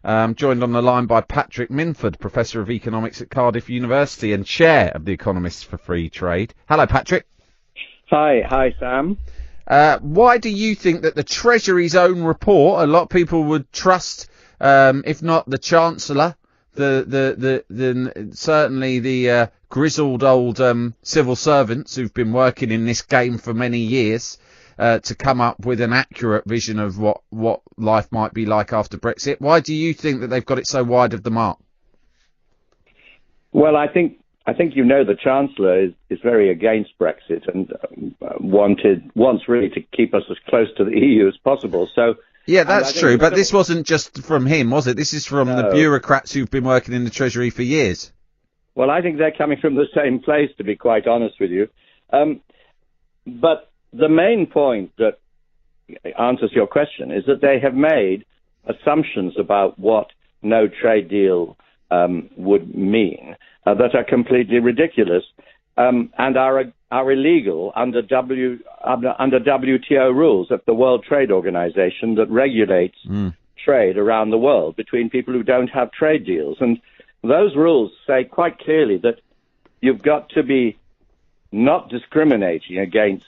Joined on the line by Patrick Minford, Professor of Economics at Cardiff University and Chair of the Economists for Free Trade. Hello, Patrick. Hi, Sam. Why do you think that the Treasury's own report, a lot of people would trust, if not the Chancellor, certainly the grizzled old civil servants who've been working in this game for many years, to come up with an accurate vision of what life might be like after Brexit? Why do you think that they've got it so wide of the mark? Well, I think the Chancellor is very against Brexit and wants really to keep us as close to the EU as possible. So yeah, that's true. But this wasn't just from him, was it? This is from the bureaucrats who've been working in the Treasury for years. Well, I think they're coming from the same place, to be quite honest with you. But the main point that answers your question is that they have made assumptions about what no trade deal would mean that are completely ridiculous and are illegal under WTO rules of the World Trade Organization that regulates trade around the world between people who don't have trade deals. And those rules say quite clearly that you've got to be not discriminating against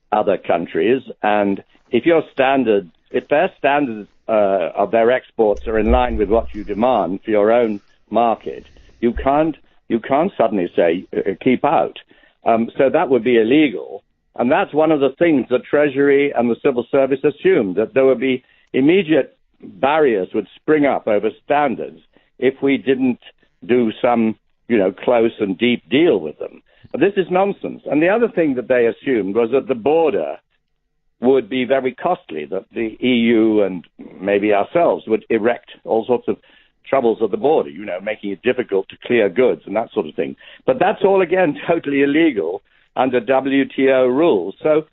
other countries, and if their standards of their exports are in line with what you demand for your own market, you can't suddenly say keep out. So that would be illegal, and that's one of the things the Treasury and the Civil Service assumed, that there would be immediate barriers would spring up over standards if we didn't do some close and deep deal with them. But this is nonsense. And the other thing that they assumed was that the border would be very costly, that the EU and maybe ourselves would erect all sorts of troubles at the border, making it difficult to clear goods and that sort of thing. But that's all, again, totally illegal under WTO rules. So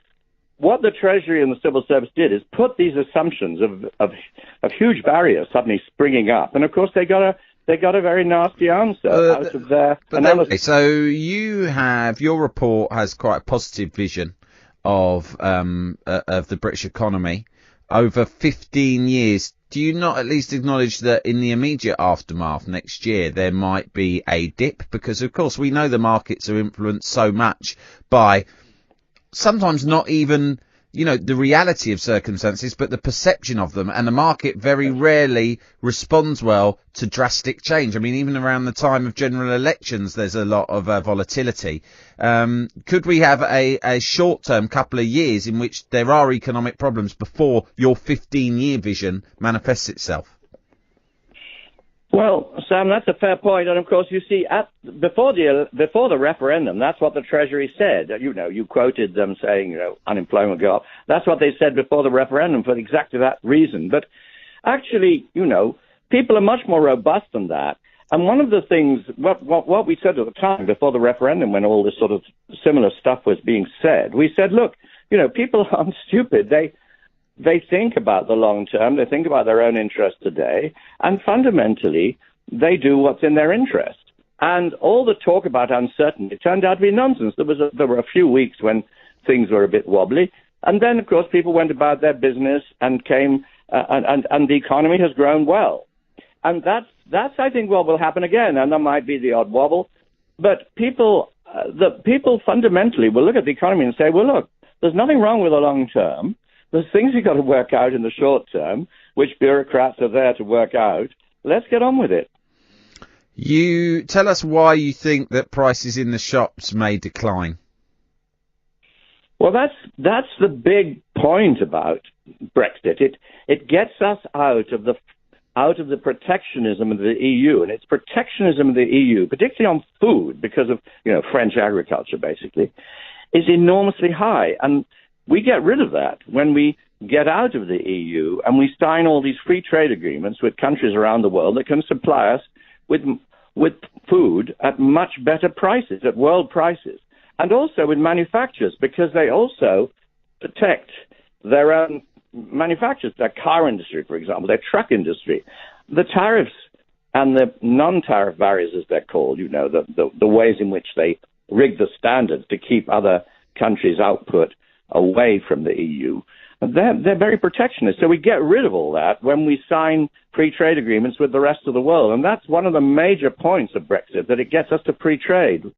what the Treasury and the Civil Service did is put these assumptions of huge barriers suddenly springing up. And, of course, they got a very nasty answer out of their analysis. So your report has quite a positive vision of the British economy over 15 years. Do you not at least acknowledge that in the immediate aftermath next year there might be a dip? Because, of course, we know the markets are influenced so much by sometimes not even the reality of circumstances, but the perception of them, and the market very rarely responds well to drastic change. I mean, even around the time of general elections, there's a lot of volatility. Could we have a short-term couple of years in which there are economic problems before your 15-year vision manifests itself? Well, Sam, that's a fair point. And, of course, you see, before the referendum, that's what the Treasury said. You quoted them saying, unemployment will go up. That's what they said before the referendum for exactly that reason. But actually, people are much more robust than that. And one of the things, what we said at the time before the referendum, when all this sort of similar stuff was being said, we said, look, people aren't stupid. They think about the long term. They think about their own interest today. And fundamentally, they do what's in their interest. And all the talk about uncertainty turned out to be nonsense. There were a few weeks when things were a bit wobbly. And then, of course, people went about their business and and the economy has grown well. And that's I think, what will happen again. And there might be the odd wobble. But people fundamentally will look at the economy and say, well, look, there's nothing wrong with the long term. There's things you've got to work out in the short term, which bureaucrats are there to work out. Let's get on with it. You tell us why you think that prices in the shops may decline. Well, that's the big point about Brexit. It gets us out of the protectionism of the EU, and it's protectionism of the EU, particularly on food, because of French agriculture, basically, is enormously high. And we get rid of that when we get out of the EU and we sign all these free trade agreements with countries around the world that can supply us with food at much better prices, at world prices, and also with manufacturers, because they also protect their own manufacturers, their car industry, for example, their truck industry. The tariffs and the non-tariff barriers, as they're called, the ways in which they rig the standards to keep other countries' output away from the EU. they're very protectionist. So we get rid of all that when we sign free trade agreements with the rest of the world. And that's one of the major points of Brexit, that it gets us to free trade.